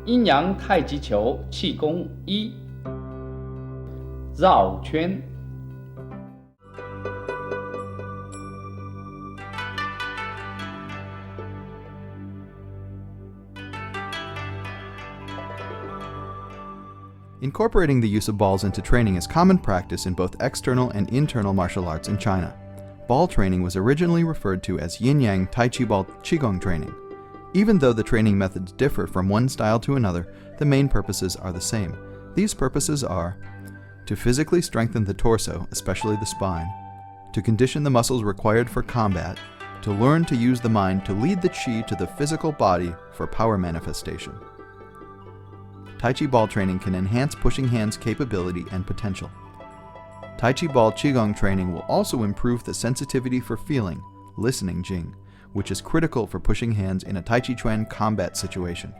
阴阳太极球气功一，绕圈。Incorporating the use of balls into training is common practice in both external and internal martial arts in China. Ball training was originally referred to as yin-yang tai chi ball qigong training. Even though the training methods differ from one style to another, the main purposes are the same. These purposes are to physically strengthen the torso, especially the spine, to condition the muscles required for combat, to learn to use the mind to lead the qi to the physical body for power manifestation. Tai Chi ball training can enhance pushing hands' capability and potential. Tai Chi ball qigong training will also improve the sensitivity for feeling, listening jing, which is critical for pushing hands in a Tai Chi Chuan combat situation.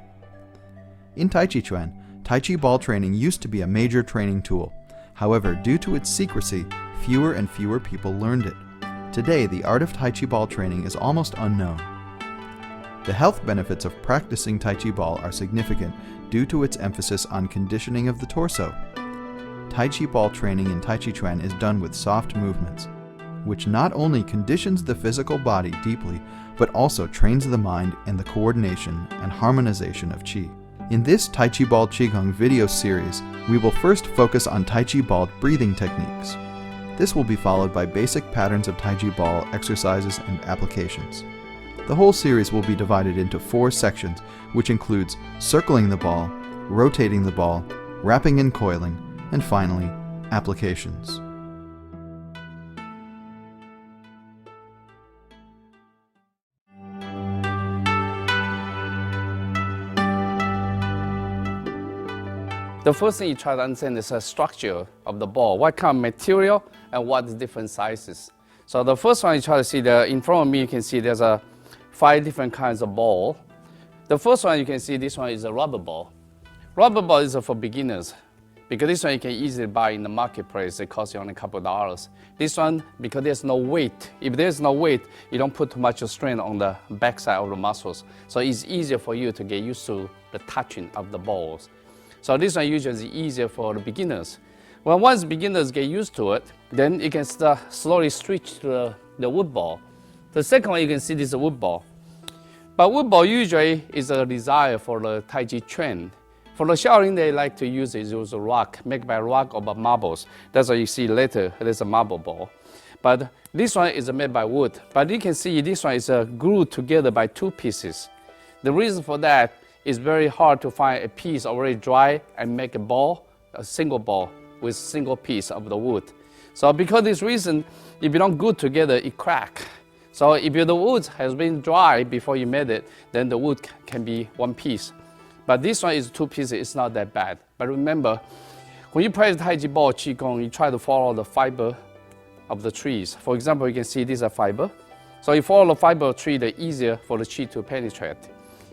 In Tai Chi Chuan, Tai Chi ball training used to be a major training tool. However, due to its secrecy, fewer and fewer people learned it. Today, the art of Tai Chi ball training is almost unknown. The health benefits of practicing Tai Chi ball are significant due to its emphasis on conditioning of the torso. Tai Chi ball training in Tai Chi Chuan is done with soft movements, which not only conditions the physical body deeply, but also trains the mind in the coordination and harmonization of Qi. In this Tai Chi ball Qigong video series, we will first focus on Tai Chi ball breathing techniques. This will be followed by basic patterns of Tai Chi ball exercises and applications. The whole series will be divided into 4 sections, which includes circling the ball, rotating the ball, wrapping and coiling, and finally, applications. The first thing you try to understand is the structure of the ball, what kind of material and what the different sizes. So the first one you try to see, in front of me you can see there's 5 different kinds of ball. The first one you can see, this one is a rubber ball. Rubber ball is for beginners because this one you can easily buy in the marketplace. It costs you only a couple of dollars. This one, because there's no weight. If there's no weight, you don't put too much strain on the backside of the muscles. So it's easier for you to get used to the touching of the balls. So this one usually is easier for the beginners. Well, once beginners get used to it, then you can start slowly switch to the wood ball. The second one you can see this is a wood ball. But wood ball usually is a desire for the Tai Chi Chuan. For the Shaolin, they like to use a rock, made by rock or by marbles. That's what you see later, there's a marble ball. But this one is made by wood. But you can see this one is glued together by 2 pieces. The reason for that is very hard to find a piece already dry and make a ball, a single ball with single piece of the wood. So because of this reason, if you don't glue together, it cracks. So if the wood has been dry before you made it, then the wood can be 1 piece. But this one is 2 pieces, it's not that bad. But remember, when you practice Tai Chi ball Qigong, you try to follow the fiber of the trees. For example, you can see these are fiber. So you follow the fiber of tree, the easier for the Qi to penetrate.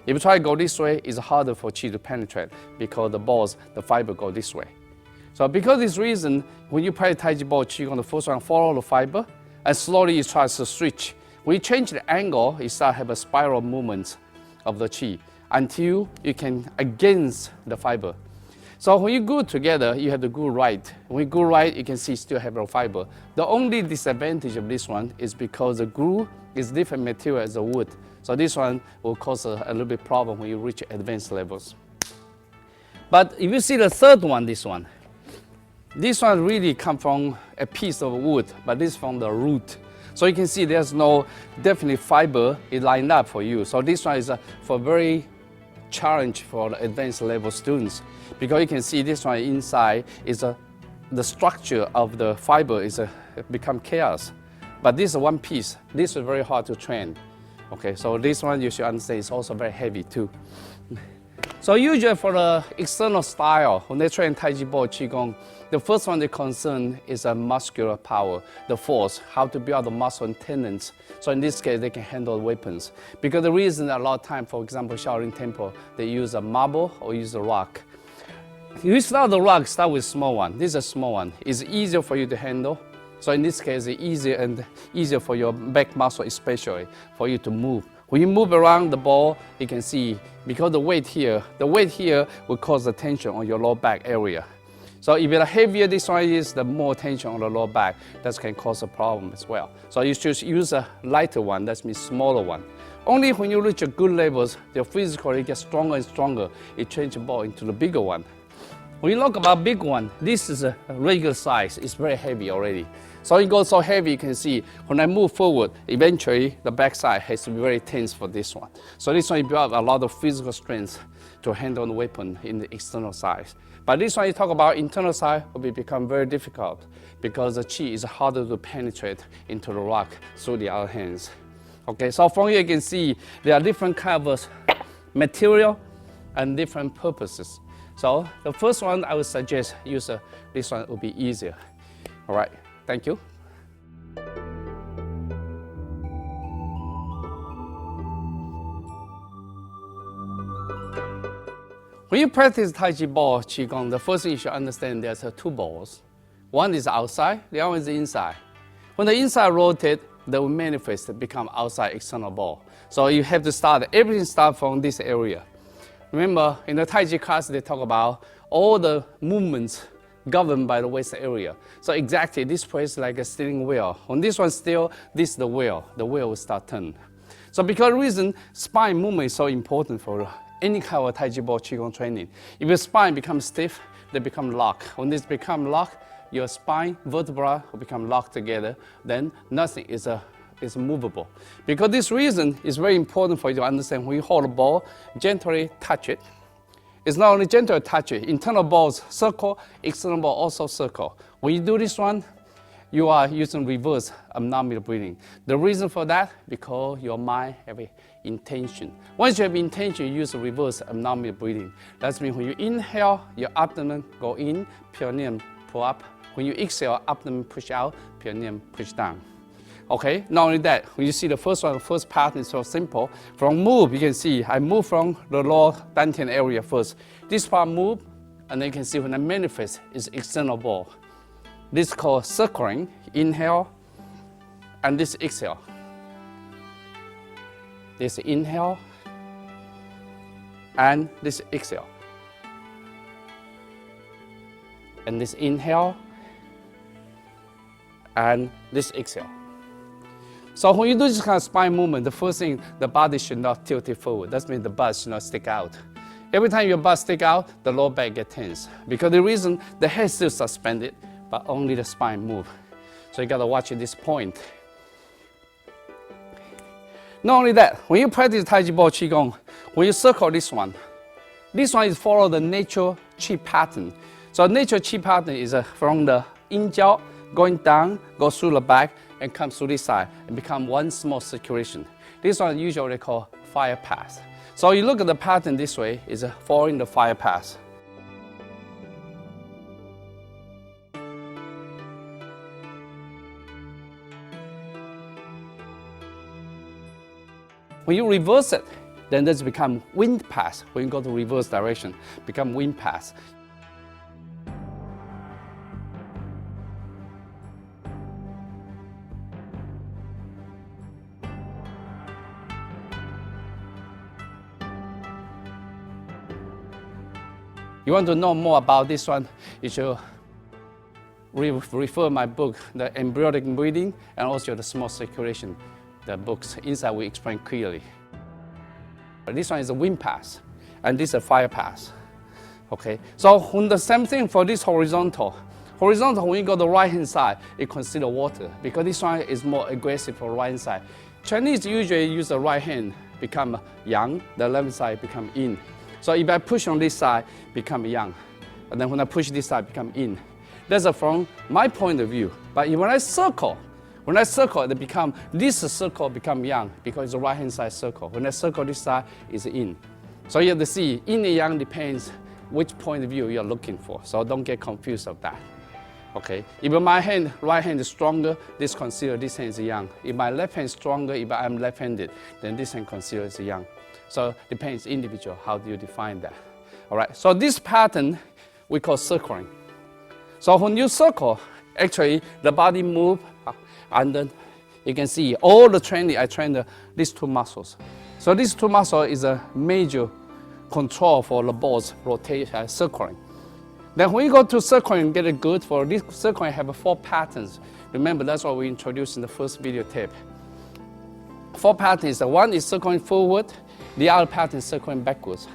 If you try to go this way, it's harder for Qi to penetrate because the fiber go this way. So because of this reason, when you practice Tai Chi ball Qigong, the first one follow the fiber, and slowly you try to switch. When you change the angle, you start to have a spiral movement of the Qi until you can against the fiber. So when you glue together, you have to glue right. When you glue right, you can see still have a fiber. The only disadvantage of this one is because the glue is different material as the wood. So this one will cause a little bit problem when you reach advanced levels. But if you see the third one, this one really comes from a piece of wood, but this is from the root. So you can see there's no definite fiber is lined up for you. So this one is for very challenge for the advanced level students, because you can see this one inside is the structure of the fiber is become chaos. But this is 1 piece. This is very hard to train. Okay, so this one you should understand is also very heavy too. So usually for the external style, when they train Tai Chi ball Qigong, the first one they concern is a muscular power, the force, how to build the muscle and tendons. So in this case, they can handle weapons. Because the reason a lot of time, for example, Shaolin Temple, they use a marble or use a rock. If you start the rock, start with small one. This is a small one. It's easier for you to handle. So in this case, it's easier for your back muscle especially, for you to move When you move around the ball, you can see because the weight here will cause the tension on your lower back area. So if the heavier this one is, the more tension on the lower back. That can cause a problem as well. So you should use a lighter one, that means smaller one. Only when you reach a good levels, your physical gets stronger and stronger, you change the ball into the bigger one. When you look about big one, this is a regular size, it's very heavy already. So it goes so heavy, you can see when I move forward, eventually the backside has to be very tense for this one. So this one you build a lot of physical strength to handle the weapon in the external side. But this one you talk about internal side will become very difficult because the chi is harder to penetrate into the rock through the other hands. Okay, so from here you can see there are different kinds of material and different purposes. So the first one I would suggest use this one will be easier. All right, thank you. When you practice Tai Chi ball, Qigong, the first thing you should understand there's two balls. One is outside, the other one is inside. When the inside rotates, they will manifest become outside external ball. So you have to start, everything starts from this area. Remember, in the Tai Chi class, they talk about all the movements governed by the waist area. So exactly, this place is like a steering wheel. When this one still, this is the wheel will start turning. So because of the reason, spine movement is so important for any kind of Tai Chi ball Qigong training. If your spine becomes stiff, they become locked. When this becomes locked, your spine vertebra will become locked together, then nothing is movable. Because this reason is very important for you to understand. When you hold a ball, gently touch it. It's not only gentle touch it, internal balls circle, external ball also circle. When you do this one, you are using reverse abdominal breathing. The reason for that, because your mind have a intention. Once you have intention, you use reverse abdominal breathing. That means when you inhale, your abdomen go in, perineum pull up. When you exhale, abdomen push out, perineum push down. Okay, not only that, when you see the first one, the first pattern is so simple. From move, you can see I move from the lower dantian area first. This part move, and then you can see when I manifest is external ball. This is called circling, inhale, and this exhale. This inhale, and this exhale. And this inhale, and this exhale. So when you do this kind of spine movement, the first thing, the body should not tilt it forward. That means the butt should not stick out. Every time your butt stick out, the lower back gets tense. Because the reason, the head is still suspended, but only the spine move. So you gotta watch at this point. Not only that, when you practice Tai Chi ball Qigong, when you circle this one is follow the natural Qi pattern. So natural Qi pattern is from the in jiao, going down, go through the back, and come through this side, and become one small circulation. This one usually called fire path. So you look at the pattern this way, is following the fire path. When you reverse it, then this become wind path. When you go to reverse direction, become wind path. You want to know more about this one, you should refer my book, The Embryonic Breathing, and also the Small Circulation. The books inside we explain clearly. This one is a wind path, and this is a fire path. Okay, so when the same thing for this horizontal, when you go to the right hand side, it consider water, because this one is more aggressive for right hand side. Chinese usually use the right hand, become yang, the left side become yin. So if I push on this side, become yang. And then when I push this side, become yin. That's from my point of view. But when I circle, this circle become yang because it's the right hand side circle. When I circle this side, it's yin. So you have to see, yin and yang depends which point of view you're looking for. So don't get confused of that. Okay, if my right hand is stronger, this consider this hand is yang. If my left hand is stronger, if I'm left-handed, then this hand considers yang. So depends individual, how do you define that? All right, so this pattern we call circling. So when you circle, actually the body move and then You can see all the training, I train these two muscles. So these two muscles is a major control for the ball's rotation, circling. Then when you go to circling, get it good. For this circling, have 4 patterns. Remember, that's what we introduced in the first video tape. 4 patterns. One is circling forward. The other pattern is circling backwards.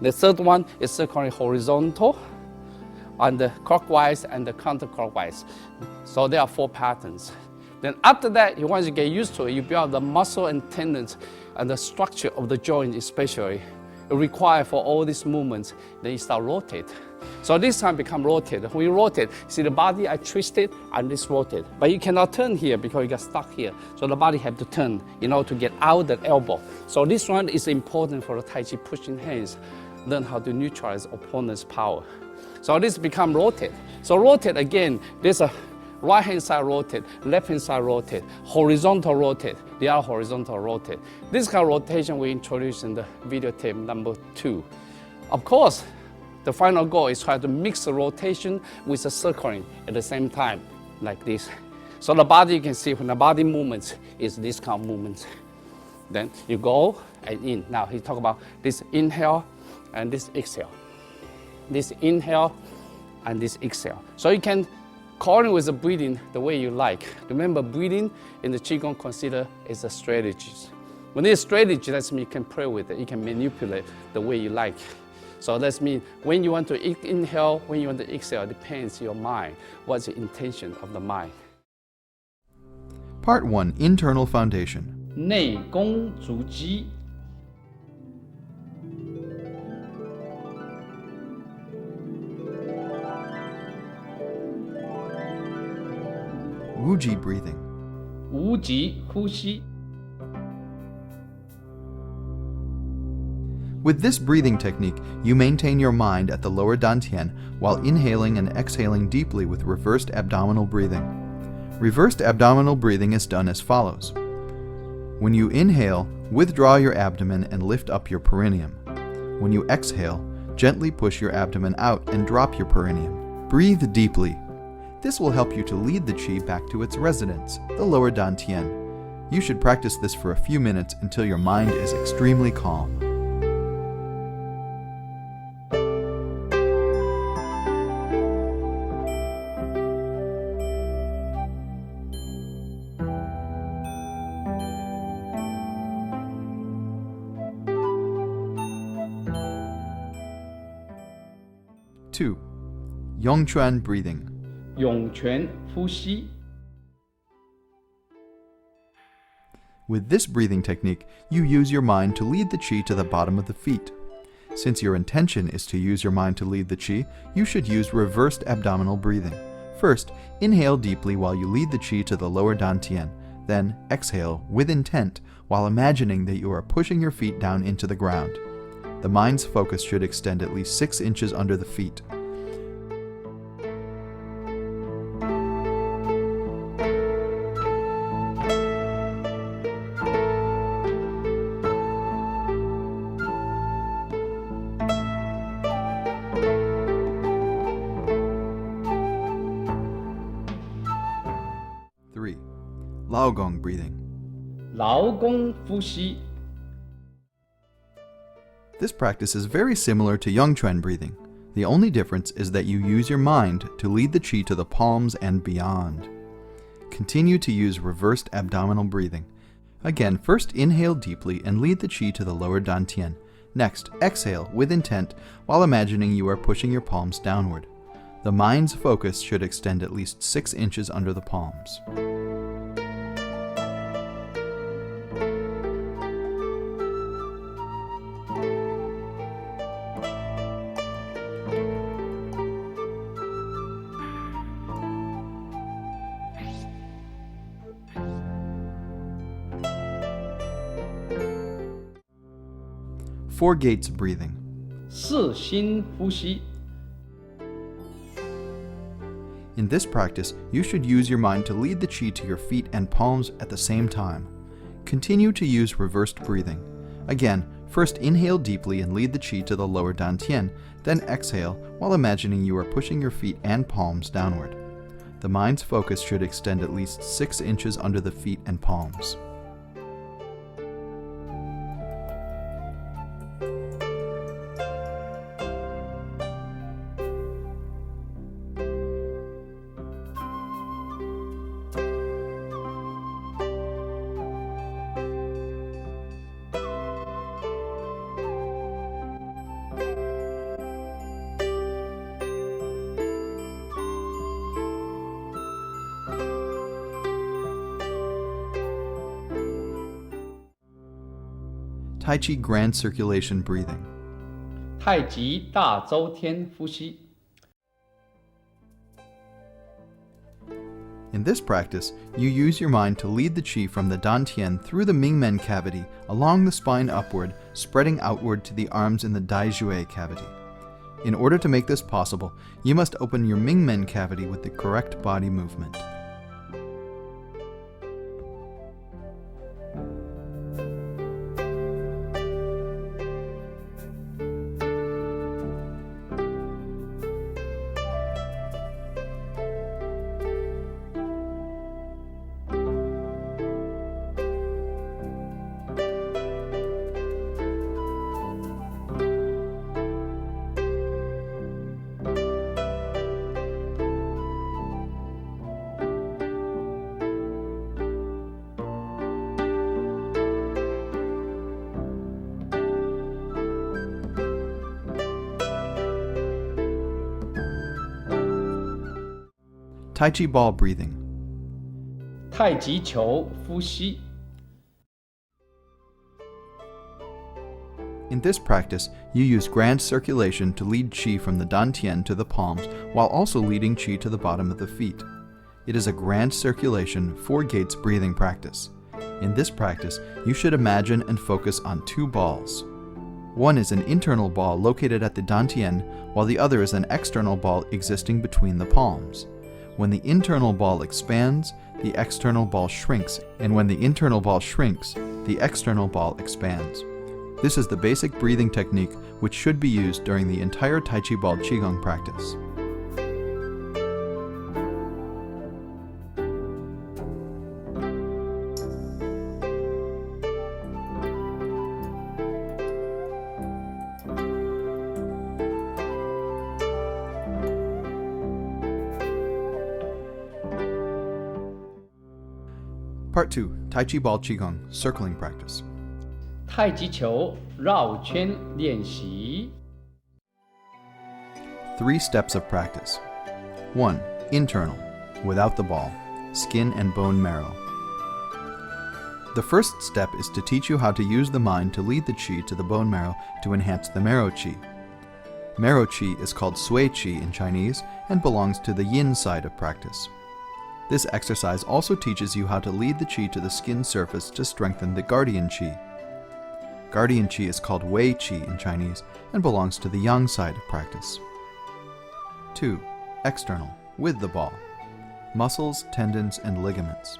The third one is circling horizontal, and the clockwise and the counterclockwise. So there are 4 patterns. Then after that, once you get used to it, you build the muscle and tendons and the structure of the joint especially. It requires for all these movements, then you start rotate. So this time become rotate. When you rotate, see the body, I twist it and this rotate. But you cannot turn here because you got stuck here. So the body have to turn in order to get out that elbow. So this one is important for the Tai Chi pushing hands. Learn how to neutralize opponent's power. So this become rotate. So rotate again, there's a right hand side rotate, left hand side rotate, horizontal rotate, the other horizontal rotate. This kind of rotation we introduced in the video tape number 2. Of course, the final goal is try to mix the rotation with the circling at the same time, like this. So the body, you can see when the body movements is this kind of movement. Then you go and in. Now he talk about this inhale and this exhale. This inhale and this exhale. So you can coordinate with the breathing the way you like. Remember, breathing in the Qigong consider is a strategy. When it's a strategy, that means you can play with it. You can manipulate the way you like. So that means when you want to inhale, when you want to exhale, it depends on your mind. What's the intention of the mind? Part 1. Internal Foundation. 内功足基 U-czi breathing. 无极呼吸 With this breathing technique, you maintain your mind at the lower dantian while inhaling and exhaling deeply with reversed abdominal breathing. Reversed abdominal breathing is done as follows. When you inhale, withdraw your abdomen and lift up your perineum. When you exhale, gently push your abdomen out and drop your perineum. Breathe deeply. This will help you to lead the qi back to its residence, the lower dantian. You should practice this for a few minutes until your mind is extremely calm. Two, Yong-chuan breathing. 涌泉呼吸 With this breathing technique, you use your mind to lead the qi to the bottom of the feet. Since your intention is to use your mind to lead the qi, you should use reversed abdominal breathing. First, inhale deeply while you lead the qi to the lower dantian. Then, exhale with intent while imagining that you are pushing your feet down into the ground. The mind's focus should extend at least 6 inches under the feet. Three, Laogong breathing. 劳宫呼吸 This practice is very similar to Yong-chuan breathing. The only difference is that you use your mind to lead the qi to the palms and beyond. Continue to use reversed abdominal breathing. Again, first inhale deeply and lead the qi to the lower dantian. Next, exhale with intent while imagining you are pushing your palms downward. The mind's focus should extend at least 6 inches under the palms. Four gates breathing. 四心呼吸 In this practice, you should use your mind to lead the qi to your feet and palms at the same time. Continue to use reversed breathing. Again, first inhale deeply and lead the qi to the lower dantian, then exhale while imagining you are pushing your feet and palms downward. The mind's focus should extend at least 6 inches under the feet and palms. Tai Chi Grand Circulation Breathing. 太极大周天呼吸。 In this practice, you use your mind to lead the qi from the dantian through the mingmen cavity, along the spine upward, spreading outward to the arms in the daijue cavity. In order to make this possible, you must open your mingmen cavity with the correct body movement. Tai Chi ball breathing. 太极球呼吸。 In this practice, you use grand circulation to lead qi from the dantian to the palms, while also leading qi to the bottom of the feet. It is a grand circulation, 4 gates breathing practice. In this practice, you should imagine and focus on 2 balls. One is an internal ball located at the dantian, while the other is an external ball existing between the palms. When the internal ball expands, the external ball shrinks, and when the internal ball shrinks, the external ball expands. This is the basic breathing technique which should be used during the entire Tai Chi ball Qigong practice. Part 2, Tai Chi ball Qigong, circling practice. 太极球绕圈练习。 3 steps of practice. 1. Internal, without the ball, skin and bone marrow. The first step is to teach you how to use the mind to lead the qi to the bone marrow to enhance the marrow qi. Marrow qi is called sui qi in Chinese and belongs to the yin side of practice. This exercise also teaches you how to lead the qi to the skin surface to strengthen the guardian qi. Guardian qi is called wei qi in Chinese and belongs to the yang side of practice. 2. External, with the ball. Muscles, tendons, and ligaments.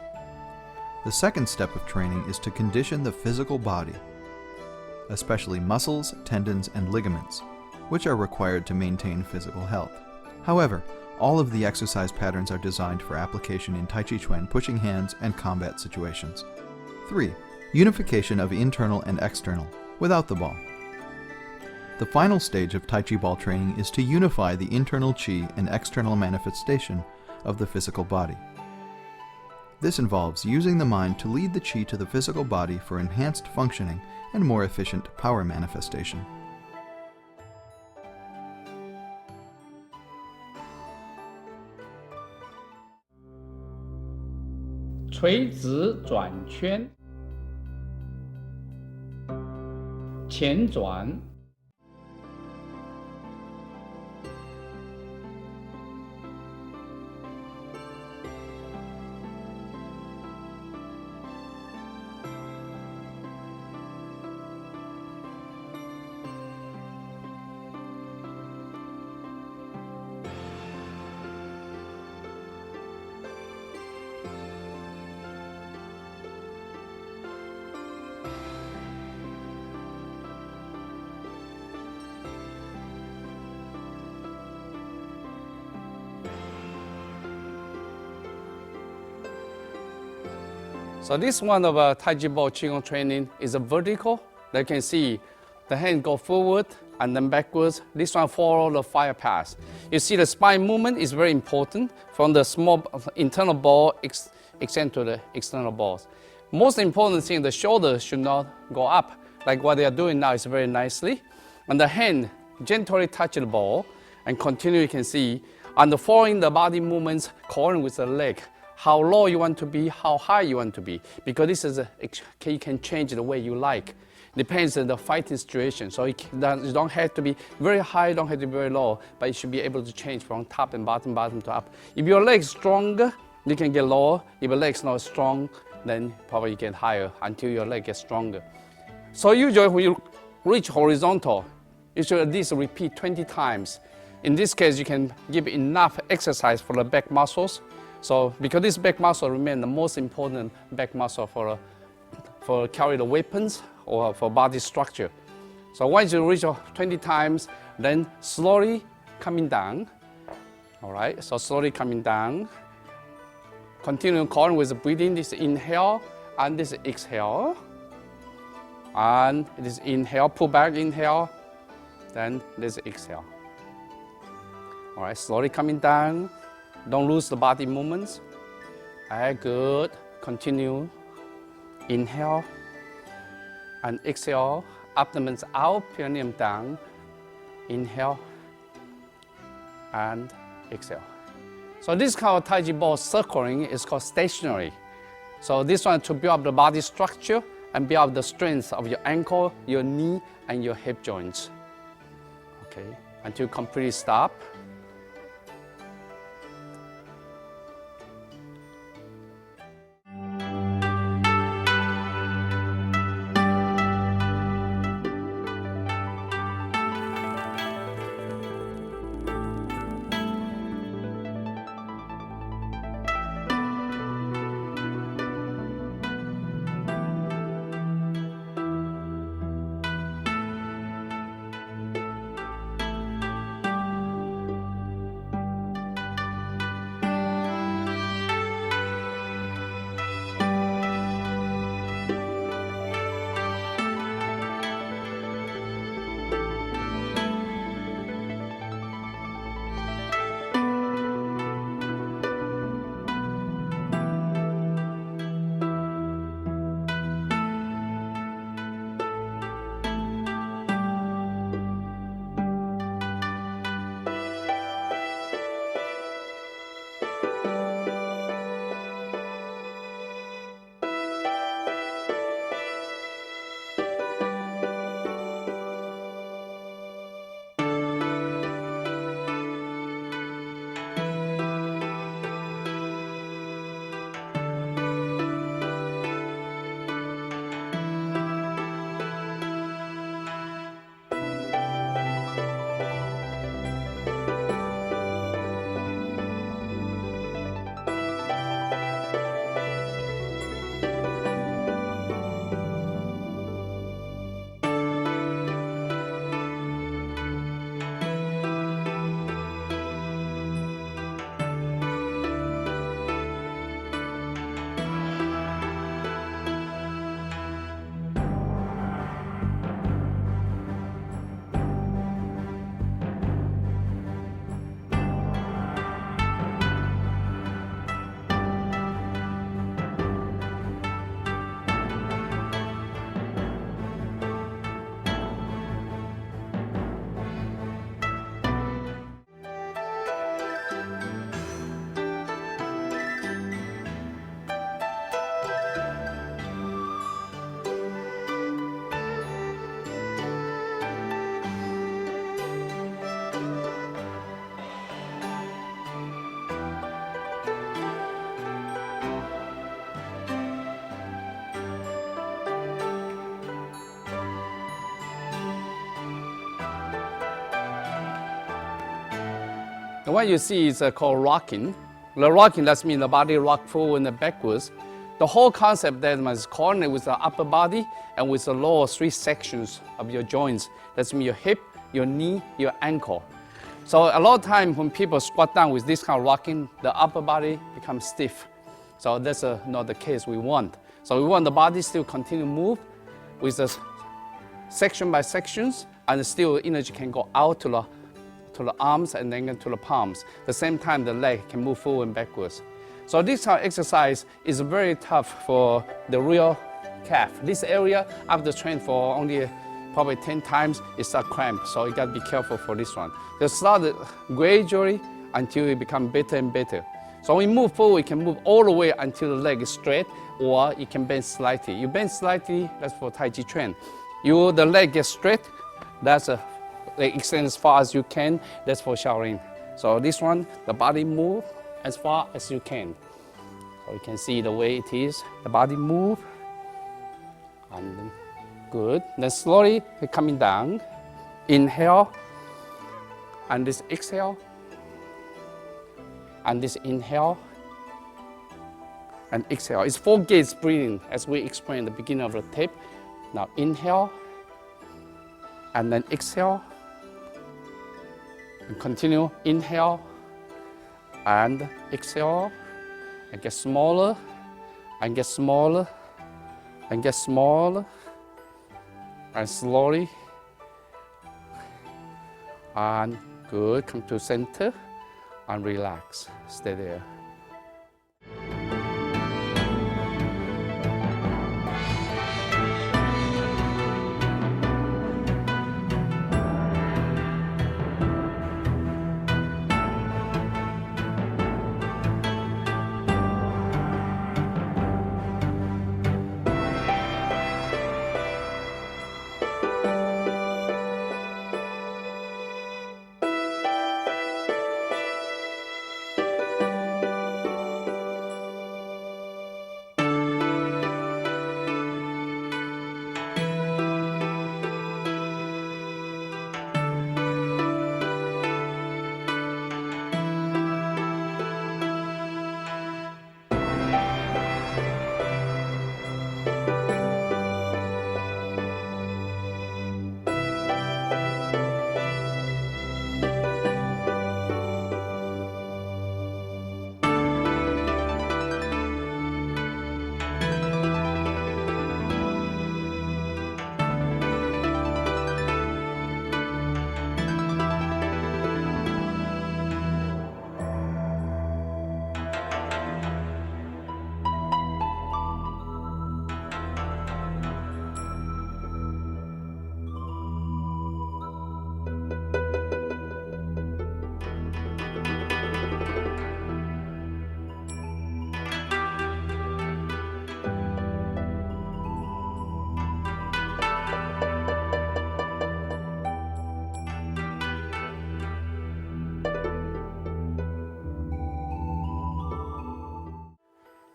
The second step of training is to condition the physical body, especially muscles, tendons, and ligaments, which are required to maintain physical health. However, all of the exercise patterns are designed for application in Tai Chi Chuan pushing hands and combat situations. 3. Unification of internal and external, without the ball. The final stage of Tai Chi ball training is to unify the internal qi and external manifestation of the physical body. This involves using the mind to lead the qi to the physical body for enhanced functioning and more efficient power manifestation. 垂直转圈，前转， So this one of Tai-Chi ball Qigong training is a vertical. You can see the hand go forward and then backwards. This one follow the fire path. You see the spine movement is very important from the small internal ball extend to the external balls. Most important thing, the shoulders should not go up. Like what they are doing now is very nicely. And the hand gently touch the ball and continue, you can see, and following the body movements, coordinating with the leg. How low you want to be, how high you want to be. Because this is you can change the way you like. Depends on the fighting situation. So you don't have to be very high, don't have to be very low, but you should be able to change from top and bottom, bottom to up. If your leg is stronger, you can get lower. If your leg is not strong, then probably you get higher until your leg gets stronger. So usually when you reach horizontal, you should at least repeat 20 times. In this case, you can give enough exercise for the back muscles. So because this back muscle remains the most important back muscle for carry the weapons or for body structure. So once you reach 20 times, then slowly coming down. All right, so slowly coming down. Continue calling with the breathing. This inhale and this exhale. And this inhale, pull back, inhale. Then this exhale. All right, slowly coming down. Don't lose the body movements. All right, good. Continue. Inhale and exhale. Abdomen's out, perineum down. Inhale and exhale. So this kind of Tai Chi ball circling is called stationary. So this one to build up the body structure and build up the strength of your ankle, your knee, and your hip joints. Okay, until completely stop. The one you see is called rocking. The rocking, that means the body rock forward and backwards. The whole concept that is coordinated with the upper body and with the lower three sections of your joints. That means your hip, your knee, your ankle. So a lot of time when people squat down with this kind of rocking, the upper body becomes stiff. So that's not the case we want. So we want the body still continue to move with the section by sections, and still energy can go out to the arms and then to the palms. At the same time, the leg can move forward and backwards. So this kind of exercise is very tough for the real calf. This area, after train for only probably 10 times, it starts cramp. So you got to be careful for this one. Just start it gradually until it becomes better and better. So when we move forward, we can move all the way until the leg is straight, or you can bend slightly. You bend slightly, that's for Tai Chi train. The leg gets straight, that's like extend as far as you can, that's for Shaolin. So this one, the body move as far as you can. So you can see the way it is, the body move, and then, good. Then slowly coming down, inhale, and this exhale, and this inhale, and exhale. It's 4 gates breathing, as we explained at the beginning of the tape. Now inhale, and then exhale, and continue, inhale, and exhale, and get smaller, and get smaller, and get smaller, and slowly, and good, come to center, and relax, stay there.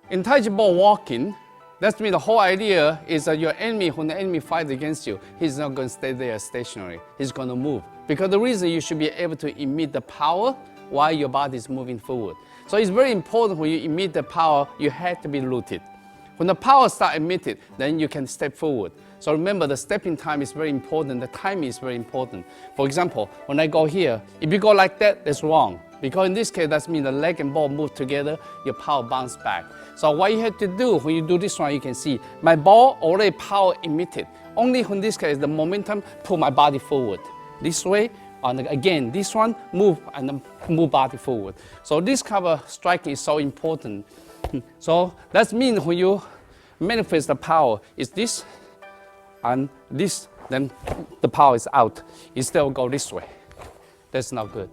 In Tai Chi ball walking, that means the whole idea is that your enemy, when the enemy fights against you, he's not going to stay there stationary. He's going to move. Because the reason you should be able to emit the power while your body is moving forward. So it's very important when you emit the power, you have to be rooted. When the power starts emitted, then you can step forward. So remember, the stepping time is very important. The timing is very important. For example, when I go here, if you go like that, that's wrong. Because in this case, that means the leg and ball move together, your power bounce back. So what you have to do when you do this one, you can see my ball already power emitted. Only when this case, the momentum pull my body forward. This way, and again, this one, move and then move body forward. So this kind of striking is so important. So that means when you manifest the power, is this and this, then the power is out. Instead of go this way. That's not good.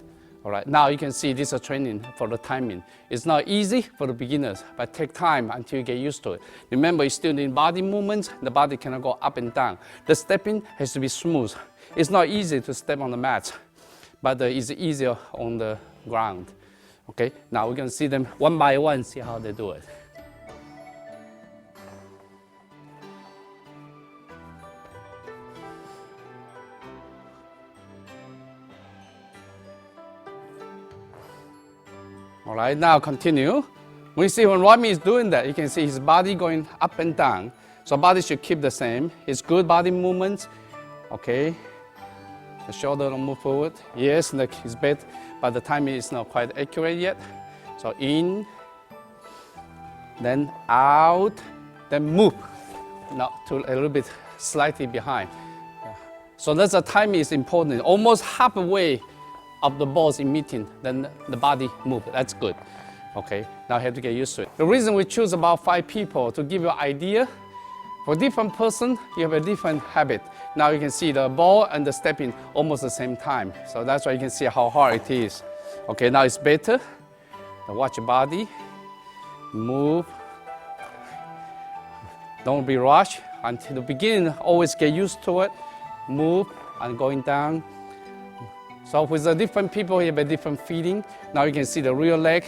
All right, now you can see this is a training for the timing. It's not easy for the beginners, but take time until you get used to it. Remember, you still need body movements. The body cannot go up and down. The stepping has to be smooth. It's not easy to step on the mat, but it's easier on the ground. Okay, now we're going to see them one by one, see how they do it. All right, now continue. When you see when Rami is doing that, you can see his body going up and down. So body should keep the same. It's good body movements. Okay. The shoulder don't move forward. Yes, neck is bent, but the timing is not quite accurate yet. So in, then out, then move. Now to a little bit slightly behind. So that's the timing is important. Almost halfway of the balls emitting, then the body move. That's good. Okay, now you have to get used to it. The reason we choose about 5 people to give you an idea, for different person, you have a different habit. Now you can see the ball and the stepping almost the same time. So that's why you can see how hard it is. Okay, now it's better. Now watch your body, move. Don't be rushed until the beginning. Always get used to it. Move and going down. So with the different people, you have a different feeling. Now you can see the real leg.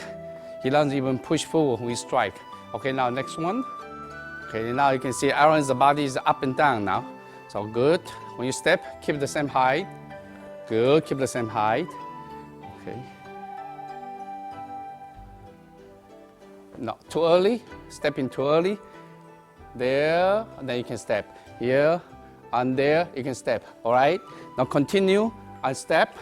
He doesn't even push forward when he strike. Okay, now next one. Okay, now you can see Aaron's body is up and down now. So good. When you step, keep the same height. Good, keep the same height. Okay. No, too early. Stepping too early. There, and then you can step. Here, and there, you can step. All right? Now continue and step.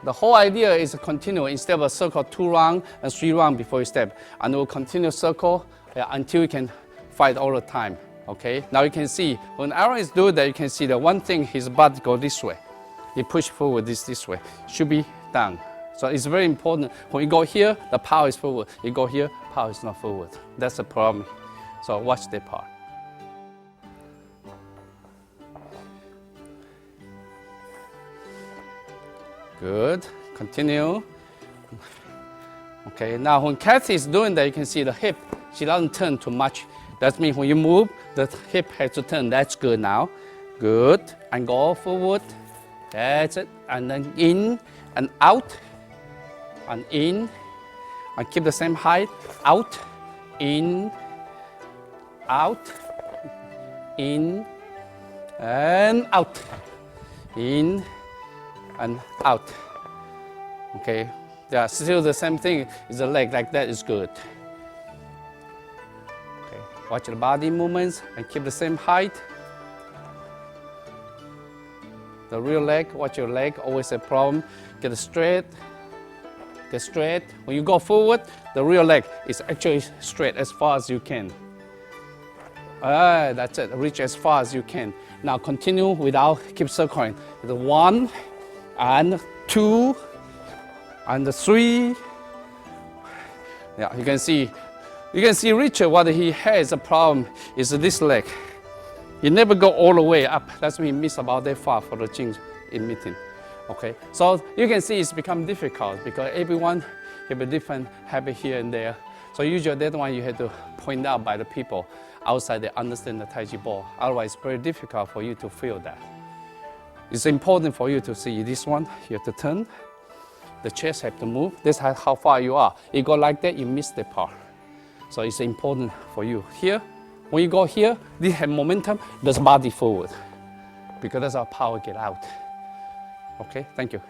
The whole idea is to continue instead of a circle 2 rounds and 3 rounds before you step. And we'll continue circle until you can fight all the time. Okay? Now you can see, when Aaron is doing that, you can see the one thing, his butt go this way. He push forward this way. Should be down. So it's very important. When you go here, the power is forward. You go here, power is not forward. That's the problem. So watch that part. Good. Continue. Okay, now when Kathy is doing that, you can see the hip, she doesn't turn too much. That means when you move, the hip has to turn. That's good now. Good. And go forward. That's it. And then in and out. And in. And keep the same height. Out. In. Out. In. And out. In. And out. Okay, yeah, still the same thing is the leg, like that is good. Okay, watch the body movements and keep the same height. The real leg, watch your leg, always a problem. Get straight, get straight. When you go forward, the real leg is actually straight as far as you can. That's it, reach as far as you can. Now continue without, keep circling. The 1, and 2, and 3. Yeah, you can see Richard, what he has a problem is this leg. He never go all the way up. That's why he missed about that far for the change in meeting. Okay, so you can see it's become difficult because everyone have a different habit here and there. So usually that one you have to point out by the people outside they understand the Tai Chi ball. Otherwise it's very difficult for you to feel that. It's important for you to see this one. You have to turn. The chest have to move. This is how far you are. You go like that, you miss the part. So it's important for you. Here, when you go here, this have momentum, this body forward. Because that's how power get out. Okay, thank you.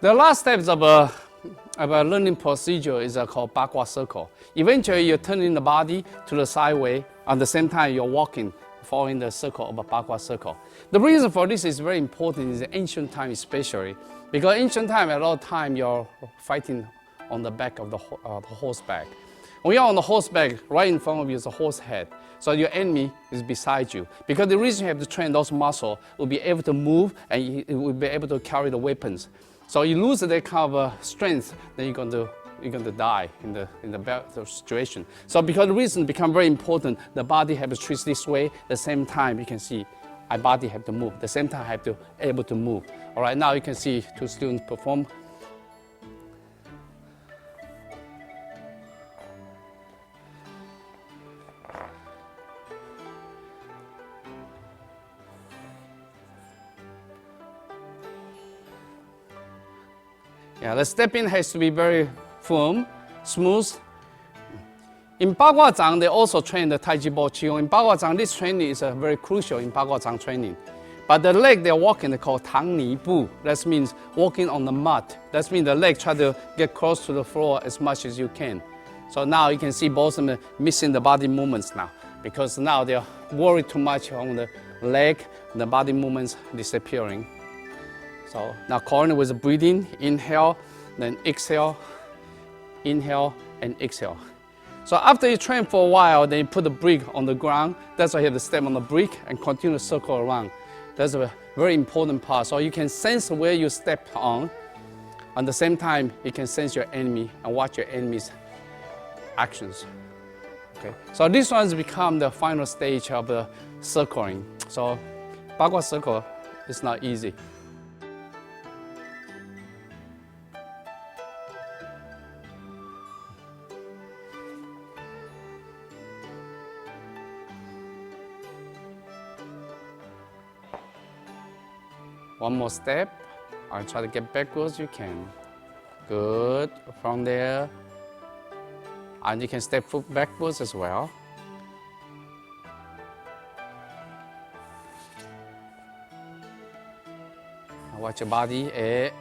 The last steps of a learning procedure is called backward circle. Eventually, you're turning the body to the sideway. At the same time, you're walking, following the circle of a backward circle. The reason for this is very important in the ancient time especially, because ancient time, a lot of time, you're fighting on the back of the horseback. When you're on the horseback, right in front of you is a horse head. So your enemy is beside you. Because the reason you have to train those muscles will be able to move and you will be able to carry the weapons. So you lose that kind of strength, then you're going to die in the battle situation. So because the reason become very important, the body has to twist this way. At the same time, you can see my body have to move. At the same time, I have to able to move. All right, now you can see two students perform. Yeah, the stepping has to be very firm, smooth. In Baguazhang, they also train the Tai-Chi ball Qigong. In Baguazhang, this training is very crucial in Baguazhang training. But the leg they're walking, they call Tang Ni Bu. That means walking on the mud. That means the leg try to get close to the floor as much as you can. So now you can see both of them missing the body movements now, because now they're worried too much on the leg, the body movements disappearing. So now coordinate with the breathing, inhale, then exhale, inhale, and exhale. So after you train for a while, then you put the brick on the ground. That's why you have to step on the brick and continue to circle around. That's a very important part. So you can sense where you step on. At the same time, you can sense your enemy and watch your enemy's actions. Okay. So this one has become the final stage of the circling. So backward circle is not easy. One more step. I'll try to get backwards you can. Good. From there. And you can step foot backwards as well. Now watch your body,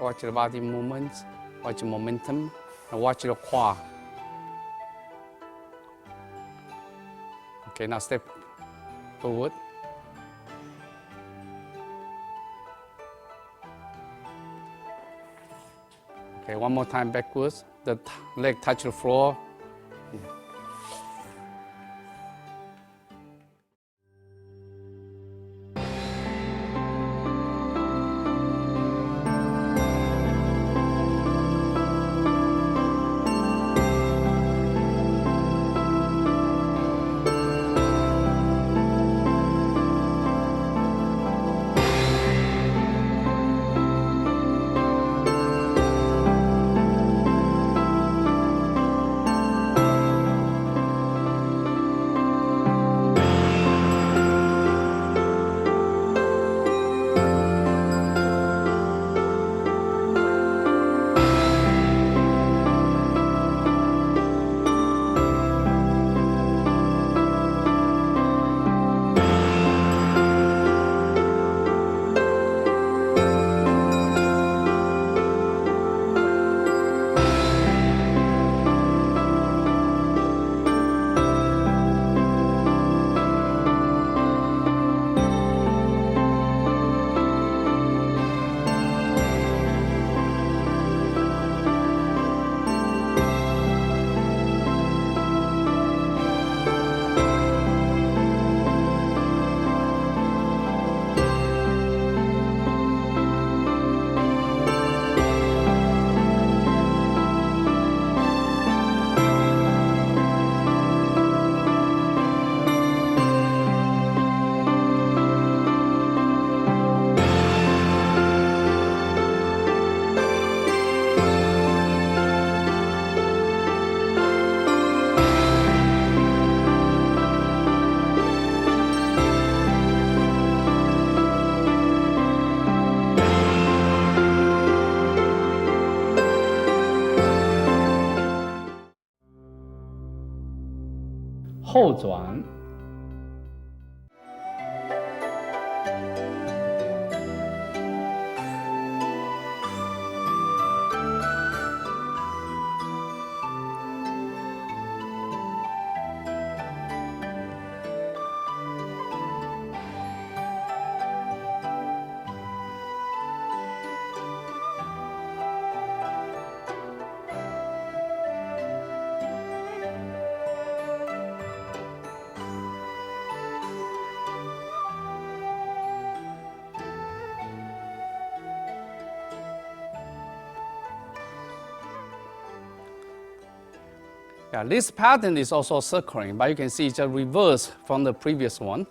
watch your body movements, watch your momentum, and watch your quad. Okay, now step forward. Okay, one more time backwards. The leg touch the floor.后转， Yeah, this pattern is also circling, but you can see it's just reverse from the previous one.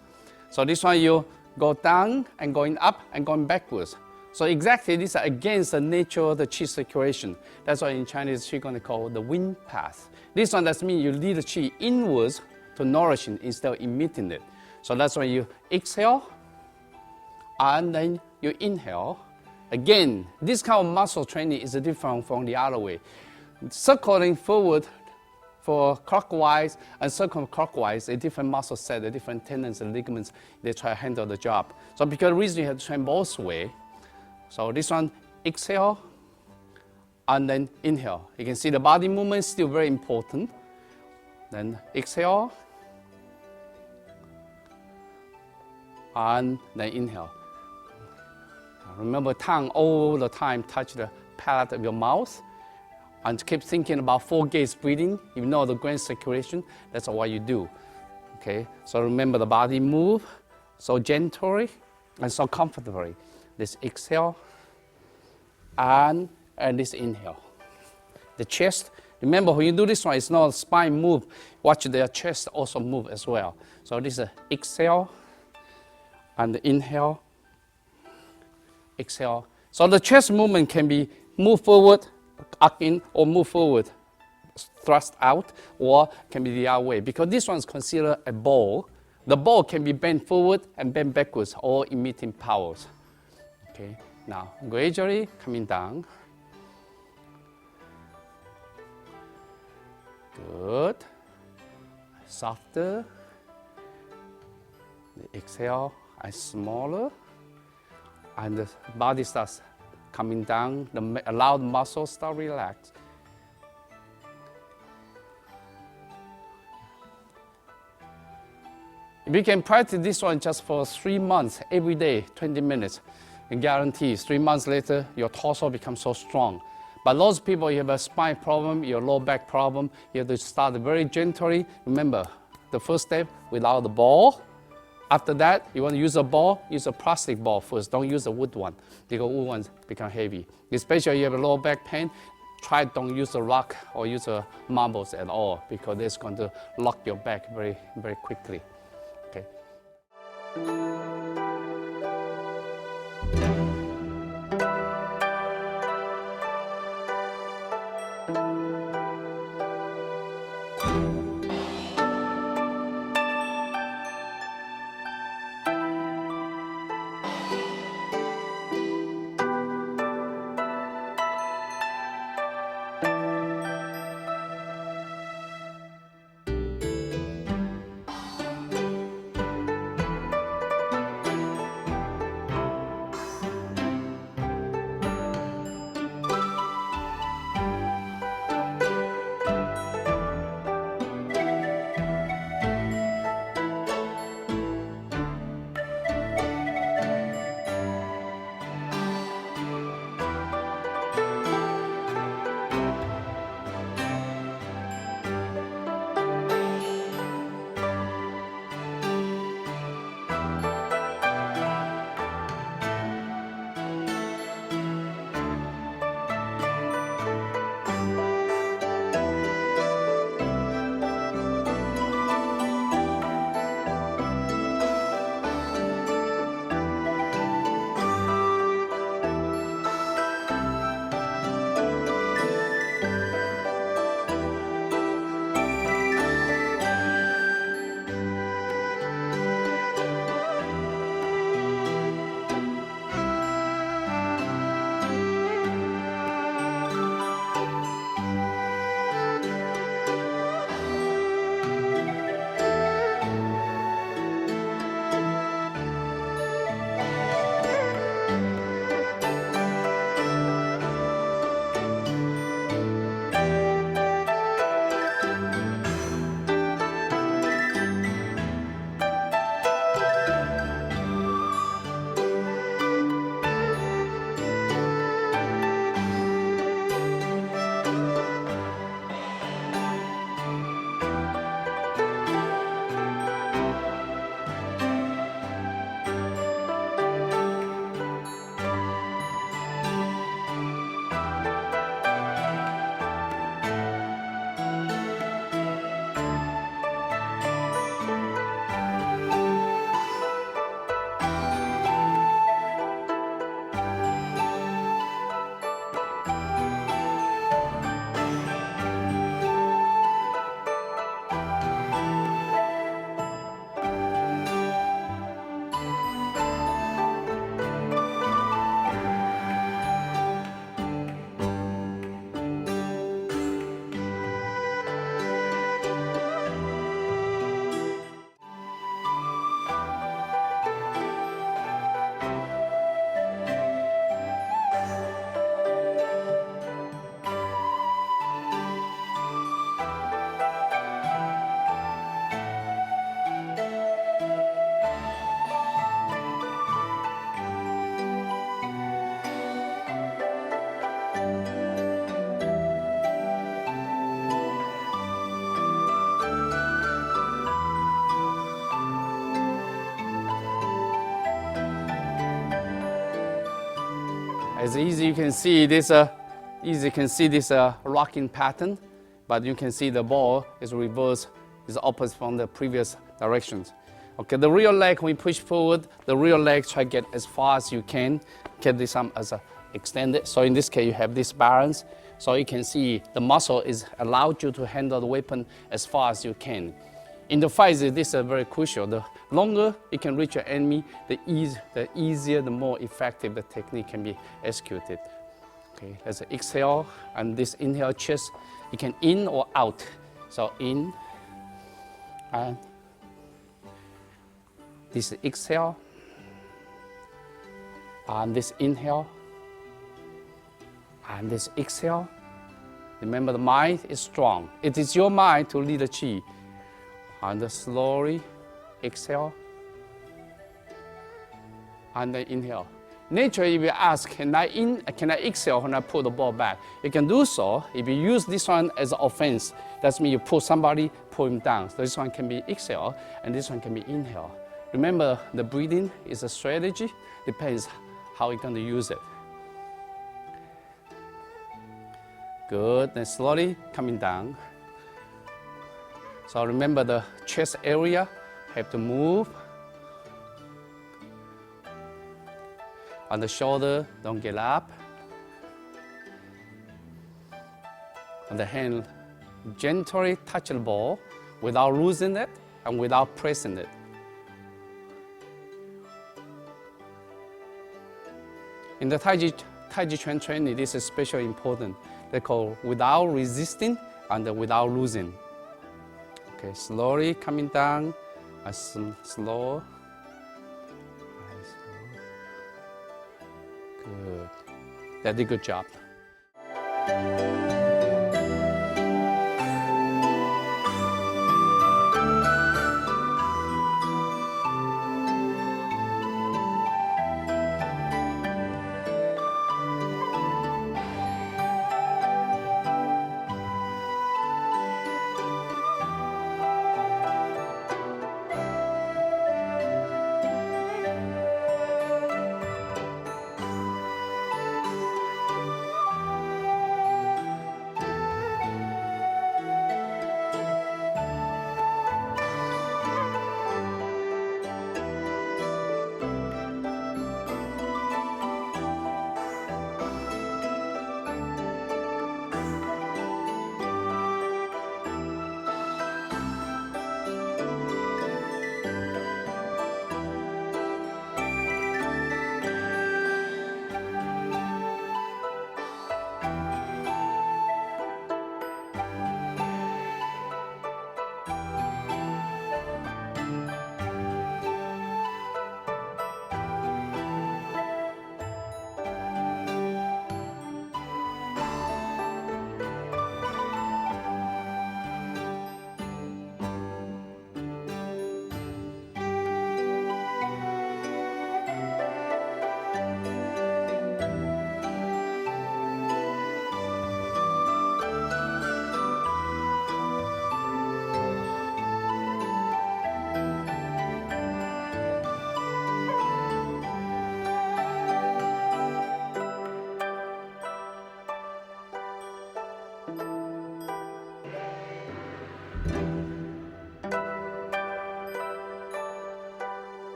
So this one you go down and going up and going backwards. So exactly this is against the nature of the qi circulation. That's why in Chinese Qigong they call the wind path. This one does mean you lead the qi inwards to nourishing instead of emitting it. So that's why you exhale and then you inhale. Again, this kind of muscle training is different from the other way. Circling forward for clockwise and circling clockwise, a different muscle set, a different tendons and ligaments, they try to handle the job. So because the reason you have to train both ways, so this one, exhale and then inhale. You can see the body movement is still very important. Then exhale and then inhale. Remember, tongue all the time touch the palate of your mouth, and keep thinking about 4 gates breathing. You know the grand circulation, that's what you do. Okay, so remember the body move so gently and so comfortably. This exhale and this inhale. The chest, remember when you do this one, it's not spine move. Watch their chest also move as well. So this is exhale and inhale. Exhale. So the chest movement can be move forward, up in, or move forward, thrust out, or can be the other way. Because this one is considered a ball. The ball can be bent forward and bent backwards, all emitting powers. Okay. Now gradually coming down. Good. Softer. The exhale and smaller. And the body starts coming down, allow the muscles start relax. If you can practice this one just for 3 months, every day, 20 minutes, I guarantee 3 months later, your torso becomes so strong. But those people, you have a spine problem, your low back problem, you have to start very gently. Remember, the first step, without the ball. After that, you want to use a ball, use a plastic ball first. Don't use a wood one, because wood ones become heavy. Especially if you have a low back pain, try don't use a rock or use a marbles at all, because it's going to lock your back very, very quickly. Okay. As easy you can see this, rocking pattern, but you can see the ball is reversed, is opposite from the previous directions. Okay, the real leg, when you push forward, the real leg try to get as far as you can, get this arm as extended. So in this case, you have this balance. So you can see the muscle is allowed you to handle the weapon as far as you can. In the fight, this is very crucial. The longer you can reach your enemy, the easier, the more effective the technique can be executed. Okay, let's exhale, and this inhale chest, you can in or out. So in, and this exhale, and this inhale, and this exhale. Remember, the mind is strong. It is your mind to lead the chi. And slowly exhale, and then inhale. Naturally, if you ask, can I exhale when I pull the ball back? You can do so. If you use this one as an offense, that means you pull somebody, pull him down. So this one can be exhale, and this one can be inhale. Remember, the breathing is a strategy. Depends how you're going to use it. Good. Then slowly coming down. So remember, the chest area have to move. On the shoulder, don't get up. On the hand, gently touch the ball without losing it and without pressing it. In the Tai Chi Chuan training, this is especially important. They call without resisting and without losing. Okay, slowly coming down, slow. Good. That did a good job.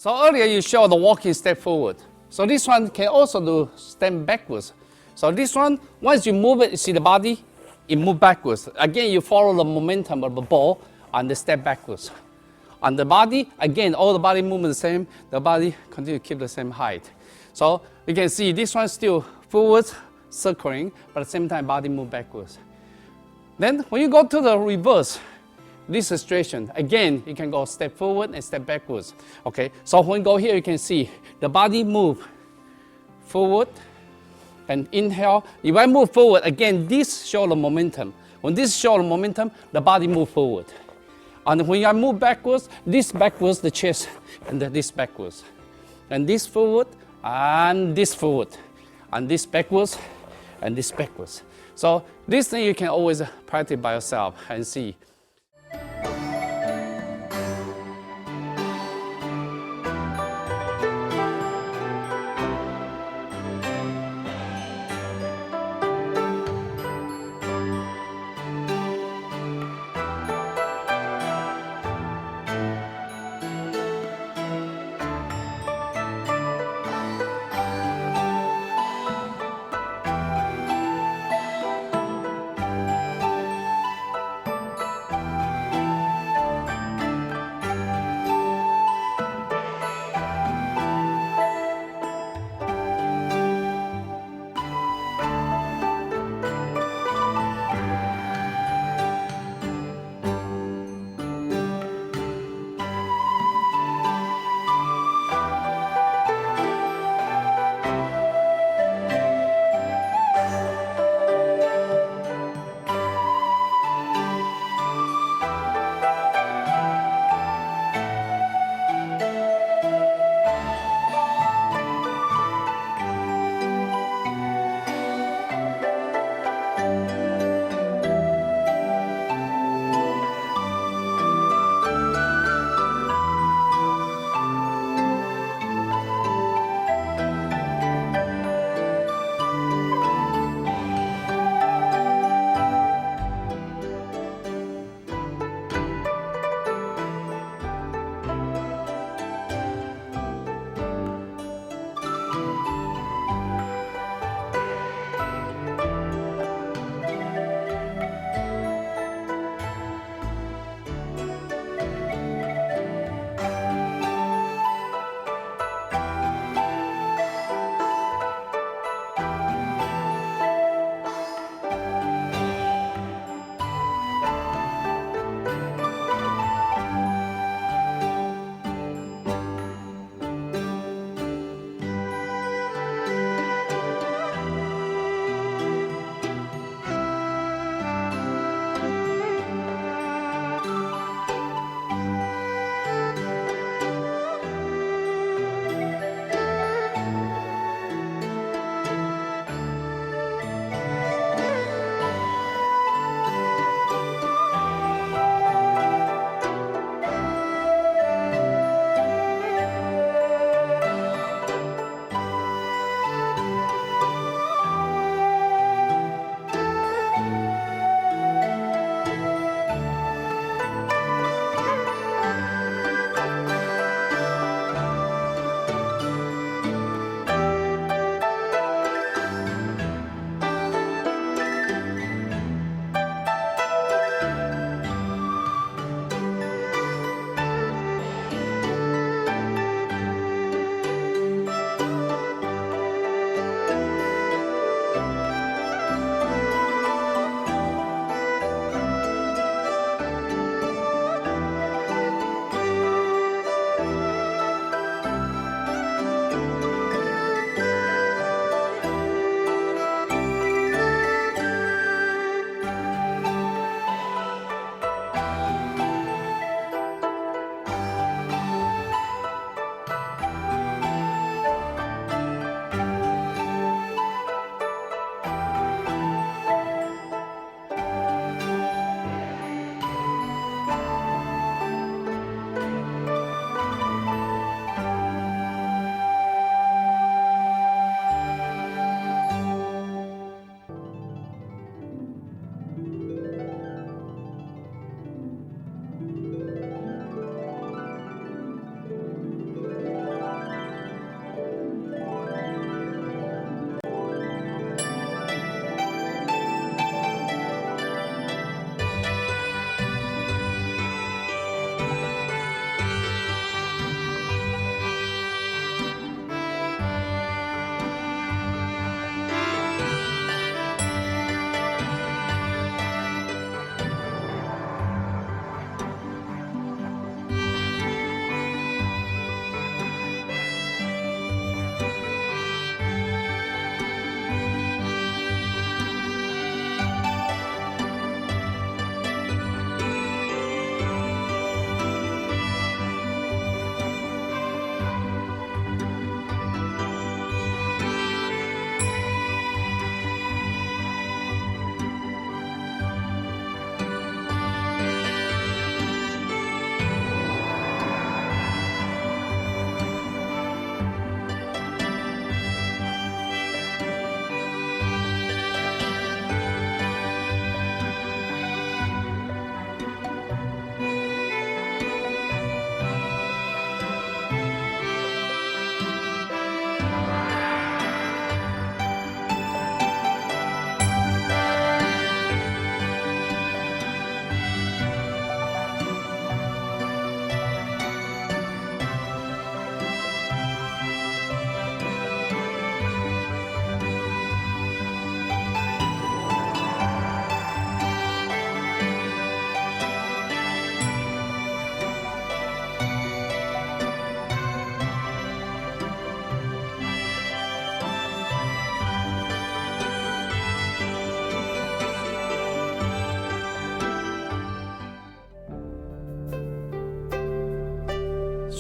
So earlier you showed the walking step forward. So this one can also do step backwards. So this one, once you move it, you see the body, it moves backwards. Again, you follow the momentum of the ball and the step backwards. On the body, again, all the body movement the same. The body continue to keep the same height. So you can see this one still forwards, circling, but at the same time, body move backwards. Then when you go to the reverse, this situation, again, you can go step forward and step backwards. Okay, so when you go here, you can see the body move forward and inhale. If I move forward, again, this shows the momentum. When this shows the momentum, the body move forward. And when I move backwards, this backwards the chest, and then this backwards. And this forward, and this forward. And this backwards, and this backwards. So this thing you can always practice by yourself and see.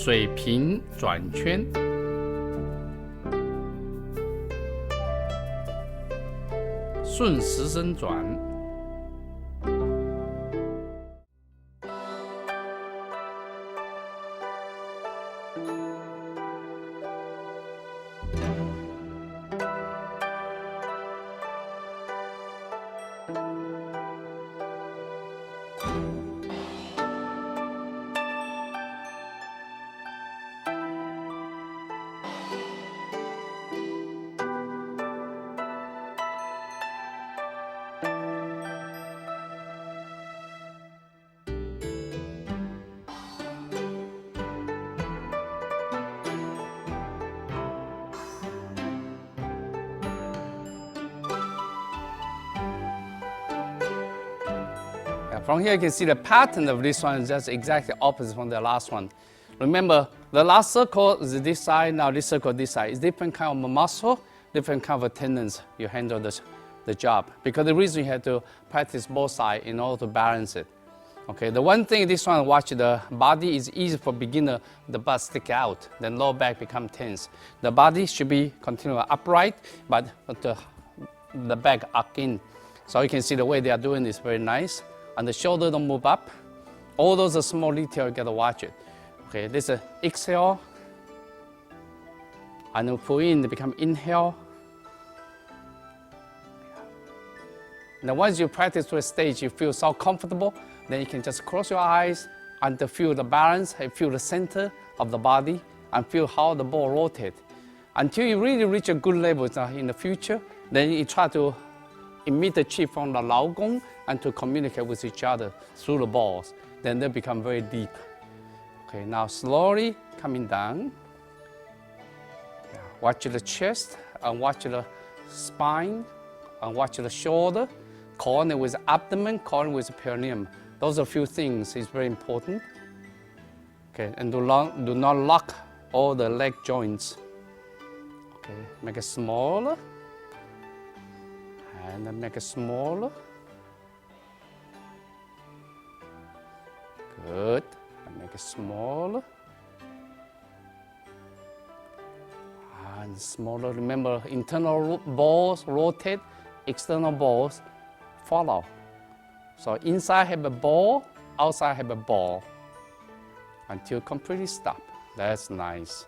水平转圈，顺时针转。From here you can see the pattern of this one is just exactly opposite from the last one. Remember, the last circle is this side, now this circle this side. It's different kind of muscle, different kind of tendons you handle the job. Because the reason you have to practice both sides in order to balance it. Okay, the one thing this one, watch the body is easy for beginner, the butt stick out, then lower back become tense. The body should be continually upright, but the back arc in. So you can see the way they are doing this very nice. And the shoulder don't move up. All those are small details, you gotta watch it. Okay, this is exhale. And then pull in, they become inhale. Now once you practice to a stage, you feel so comfortable, then you can just close your eyes and to feel the balance, and feel the center of the body, and feel how the ball rotates. Until you really reach a good level in the future, then you try to emit the chi from the Lao Gong and to communicate with each other through the balls. Then they become very deep. Okay, now slowly coming down. Watch the chest and watch the spine and watch the shoulder. Coordinate with abdomen, coordinate with perineum. Those are a few things, it's very important. Okay, and do not lock all the leg joints. Okay, make it smaller. And then make it smaller. Good. And make it smaller. And smaller. Remember, internal balls rotate, external balls follow. So inside have a ball, outside have a ball. Until completely stop. That's nice.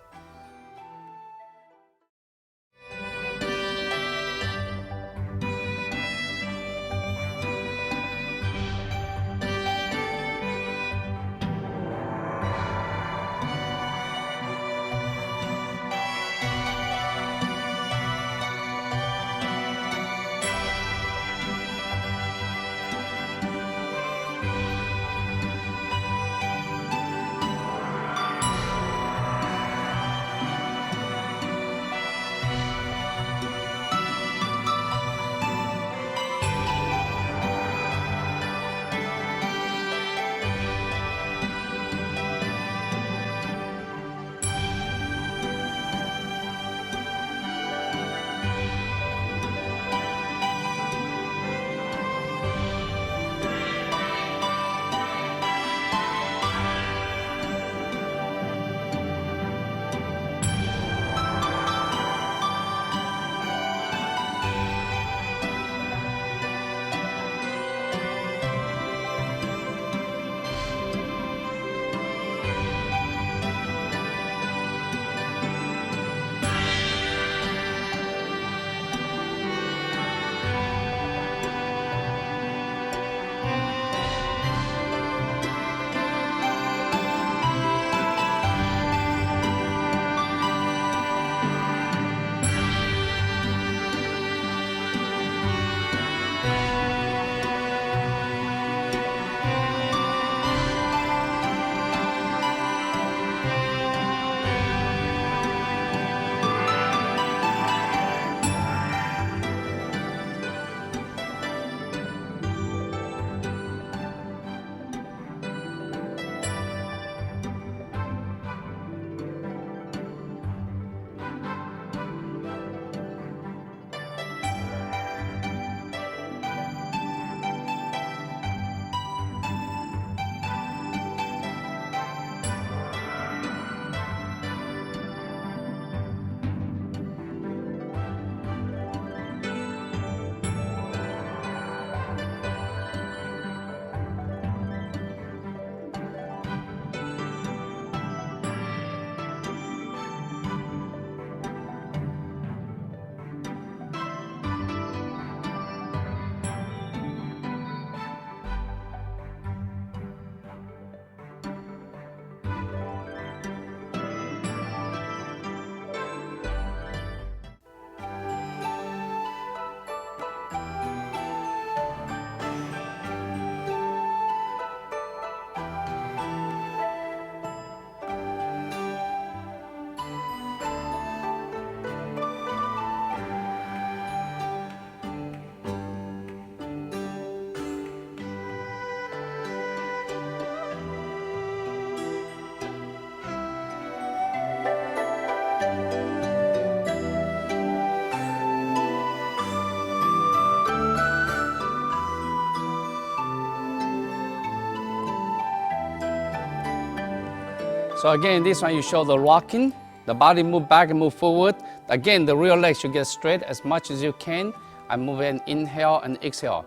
So again, this one you show the rocking, the body move back and move forward. Again, the rear leg should get straight as much as you can, and move in, inhale and exhale.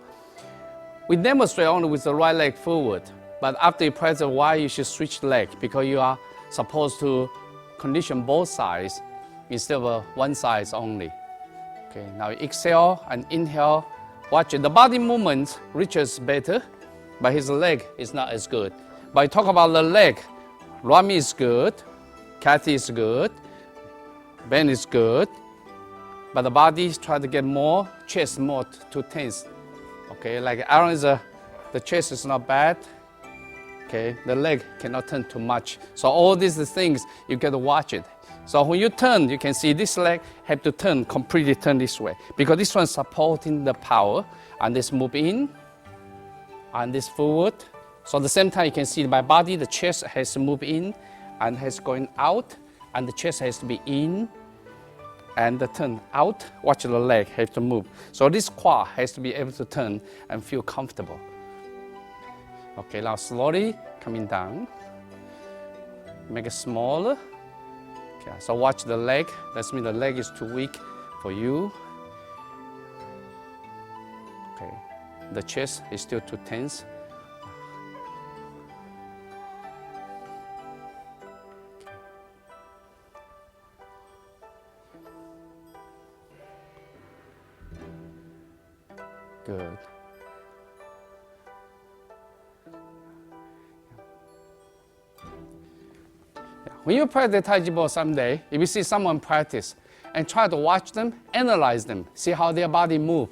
We demonstrate only with the right leg forward, but after you press a while, you should switch leg because you are supposed to condition both sides instead of one side only. Okay, now exhale and inhale. Watch it. The body movement reaches better, but his leg is not as good. But I talk about the leg. Rami is good, Kathy is good, Ben is good, but the body try to get more, chest more to tense. Okay, like Aaron is the chest is not bad. Okay, the leg cannot turn too much. So all these things you got to watch it. So when you turn, you can see this leg have to turn completely turn this way because this one is supporting the power, and this move in, and this forward. So at the same time, you can see my body, the chest has to move in and has going out, and the chest has to be in and the turn out. Watch the leg have to move. So this quad has to be able to turn and feel comfortable. Okay, now slowly coming down. Make it smaller. Okay, so watch the leg. That means the leg is too weak for you. Okay, the chest is still too tense. Good. When you practice Tai Chi ball someday, if you see someone practice and try to watch them, analyze them, see how their body move.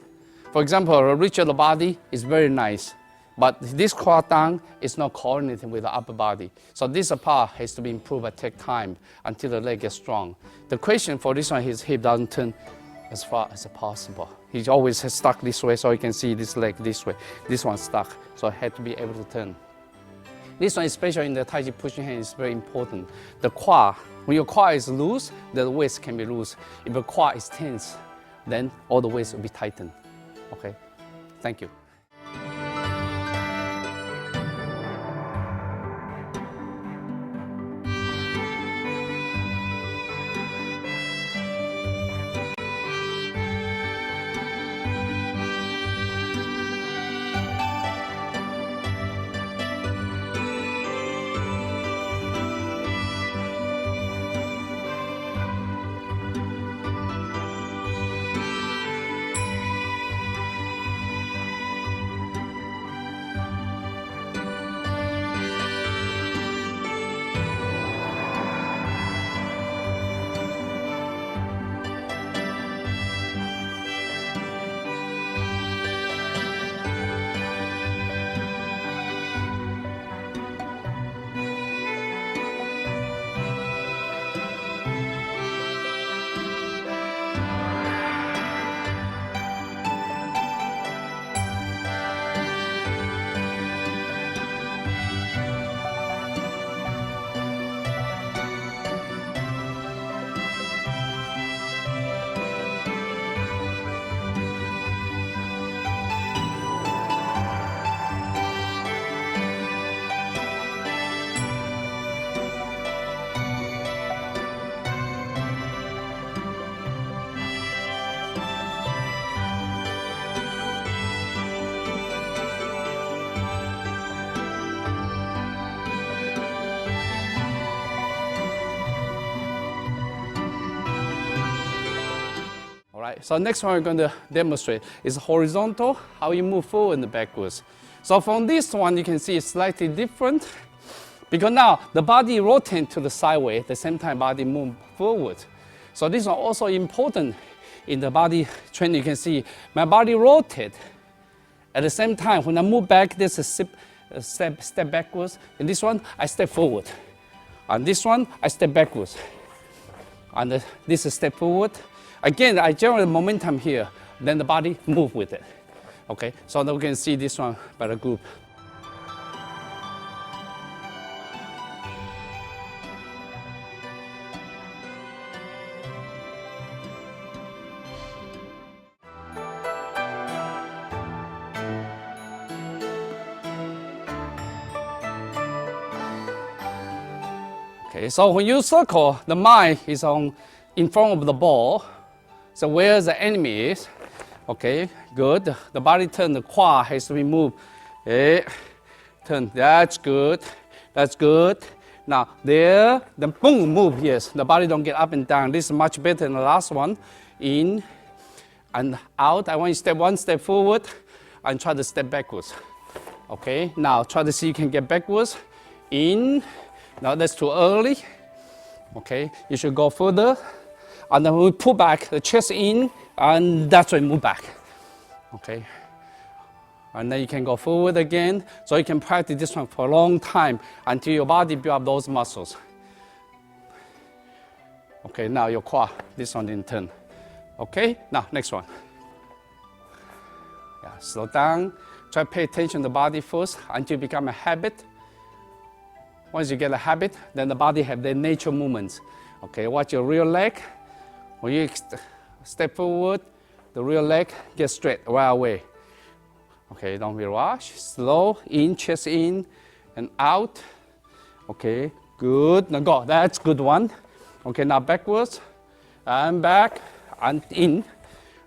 For example, a reach of the body is very nice, but this quad down is not coordinating with the upper body. So this part has to be improved and take time until the leg gets strong. The question for this one, his hip doesn't turn as far as possible. He always has stuck this way, so you can see this leg this way. This one stuck, so I had to be able to turn. This one, especially in the Tai Chi pushing hand, is very important. The quad, when your quad is loose, the waist can be loose. If the quad is tense, then all the waist will be tightened. Okay, thank you. Right, so next one we're going to demonstrate is horizontal, how you move forward and backwards. So from this one, you can see it's slightly different because now the body rotates to the sideways, at the same time body move forward. So this is also important in the body training. You can see my body rotate. At the same time, when I move back, there's a step backwards. In this one, I step forward. On this one, I step backwards. On this is step forward. Again, I generate momentum here, then the body move with it. Okay, so now we can see this one by the group. Okay, so when you circle, the mind is in front of the ball. So where the enemy is. Okay, good. The body turn, the quad has to be moved. Okay, turn, that's good. That's good. Now there, then boom, move, yes. The body don't get up and down. This is much better than the last one. In and out. I want you to step one step forward and try to step backwards. Okay, now try to see you can get backwards. In, now that's too early. Okay, you should go further. And then we pull back, the chest in, and that's when move back. Okay. And then you can go forward again. So you can practice this one for a long time until your body build up those muscles. Okay, now your quad, this one didn't turn. Okay, now next one. Yeah, slow down. Try to pay attention to the body first until it becomes a habit. Once you get a habit, then the body have their natural movements. Okay, watch your rear leg. When you step forward, the rear leg gets straight right away. Okay, don't be rushed. Slow, in, chest in, and out. Okay, good. Now go, that's good one. Okay, now backwards, and back, and in,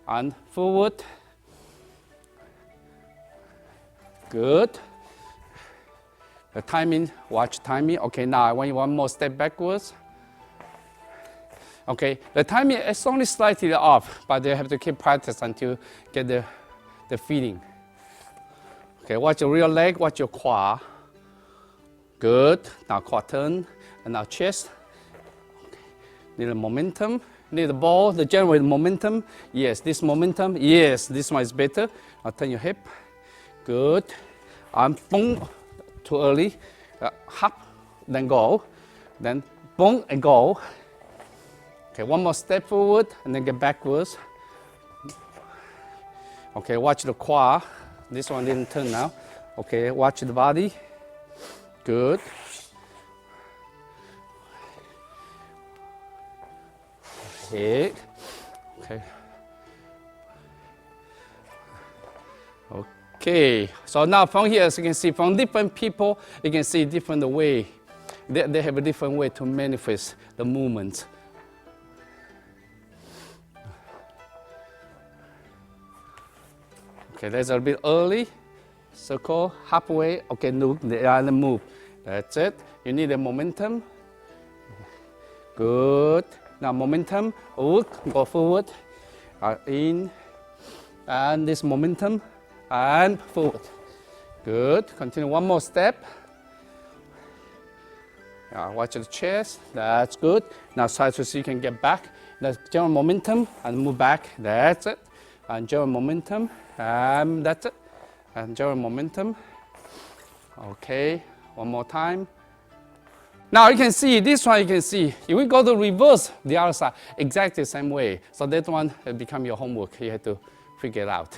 and forward. Good. The timing, watch timing. Okay, now I want you one more step backwards. Okay, the timing is only slightly off, but you have to keep practice until get the feeling. Okay, watch your rear leg, watch your quad. Good, now quad turn, and now chest. Okay. Need a momentum, need the ball, the generate momentum. Yes, this momentum, yes, this one is better. Now turn your hip, good. And boom, too early. Hop, then go, then boom and go. Okay, one more step forward and then get backwards. Okay, watch the quad. This one didn't turn now. Okay, watch the body. Good. Okay. Okay. Okay. So now from here, as you can see, from different people, you can see different way. They have a different way to manifest the movement. Okay, that's a bit early. Circle, halfway. Okay, move, and move. That's it. You need a momentum. Good. Now momentum, go forward. In. And this momentum. And forward. Good. Continue one more step. Watch the chest. That's good. Now try to see you can get back. That's general momentum and move back. That's it. And general momentum. That's it. And general momentum. Okay, one more time. Now you can see, this one you can see, if we go to reverse the other side, exactly the same way. So that one will become your homework. You have to figure it out.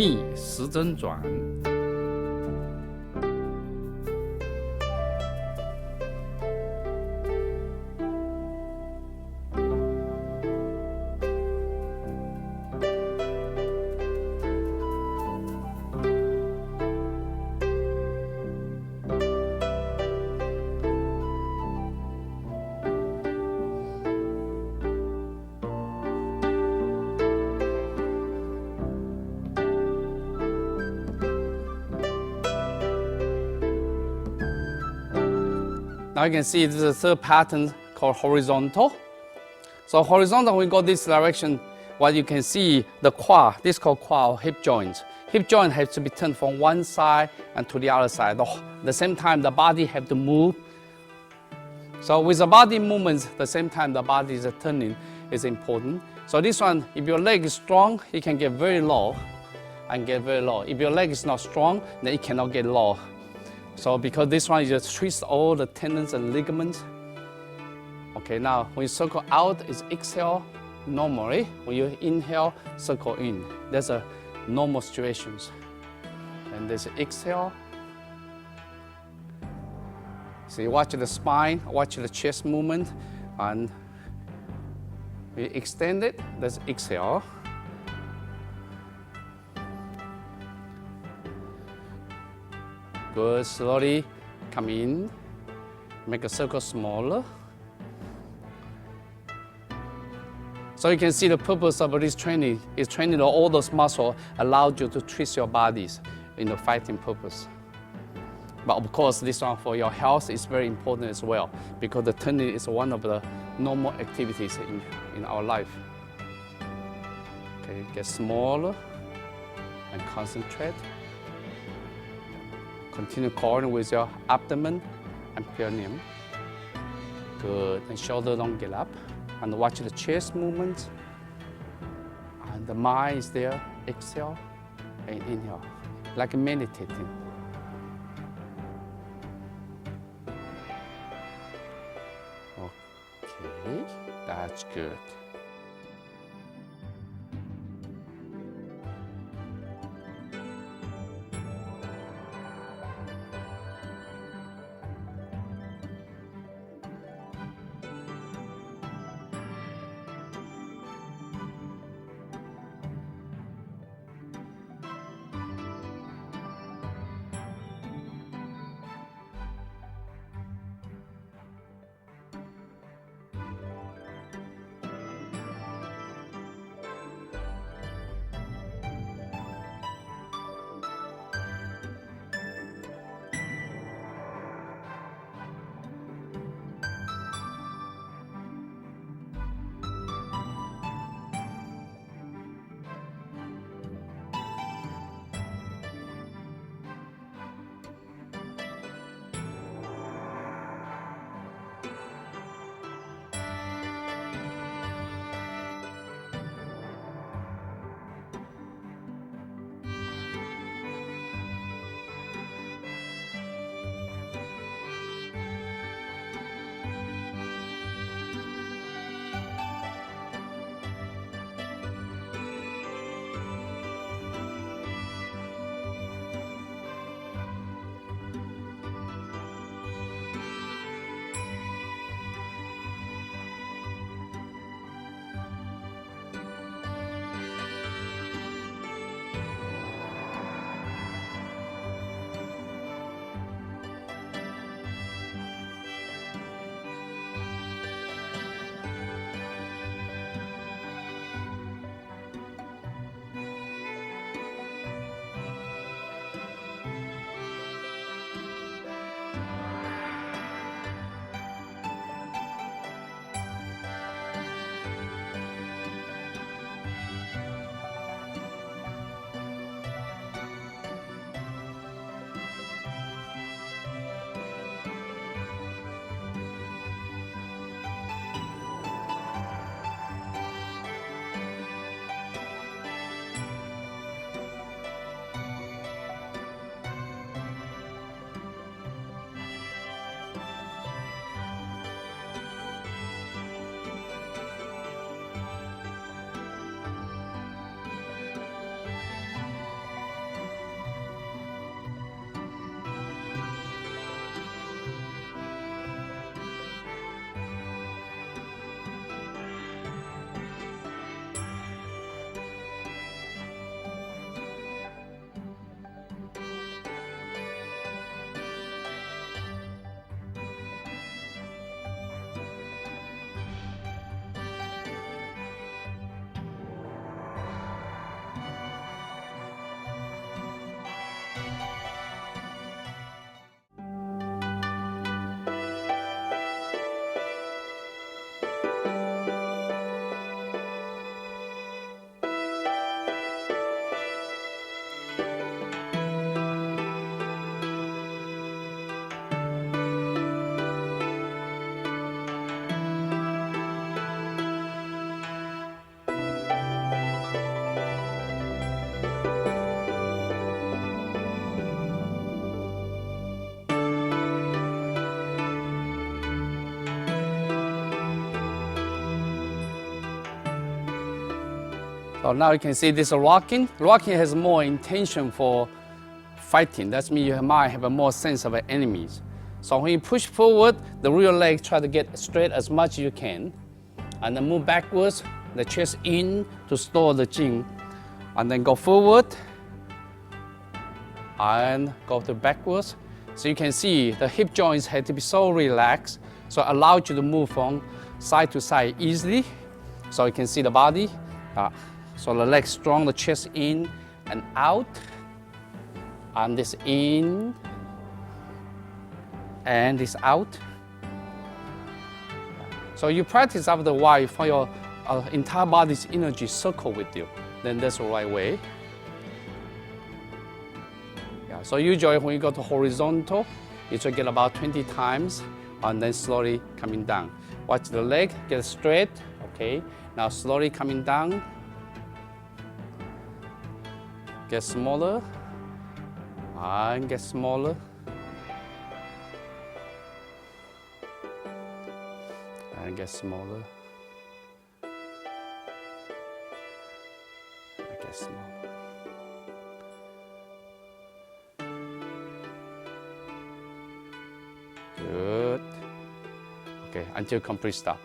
逆时针转。Now you can see this is the third pattern called horizontal. So horizontal, we go this direction, what you can see, the quad, this is called quad or hip joint. Hip joint has to be turned from one side and to the other side. At the same time, the body have to move. So with the body movements, at the same time the body is turning is important. So this one, if your leg is strong, it can get very low and get very low. If your leg is not strong, then it cannot get low. So because this one, you just twist all the tendons and ligaments. Okay, now when you circle out, it's exhale normally. When you inhale, circle in. That's a normal situations. And there's exhale. So you watch the spine, watch the chest movement, and we extend it, that's exhale. Good, slowly come in, make a circle smaller. So you can see the purpose of this training is training all those muscles, allowed you to twist your bodies in the fighting purpose. But of course, this one for your health is very important as well, because the turning is one of the normal activities in our life. Okay, get smaller and concentrate. Continue coordinating with your abdomen and perineum. Good, and shoulder don't get up. And watch the chest movement. And the mind is there, exhale and inhale, like meditating. Okay, that's good. So now you can see this rocking. Rocking has more intention for fighting. That means you might have a more sense of enemies. So when you push forward, the rear leg try to get straight as much as you can. And then move backwards, the chest in to store the jing. And then go forward and go to backwards. So you can see the hip joints had to be so relaxed, so it allowed you to move from side to side easily. So you can see the body. So the legs strong, the chest in and out. And this in and this out. So you practice after a while for your entire body's energy circle with you. Then that's the right way. Yeah, so usually when you go to horizontal, you should get about 20 times and then slowly coming down. Watch the leg get straight. Okay, now slowly coming down. Get smaller and get smaller. And get smaller. And get smaller. Good. Okay, until complete stop.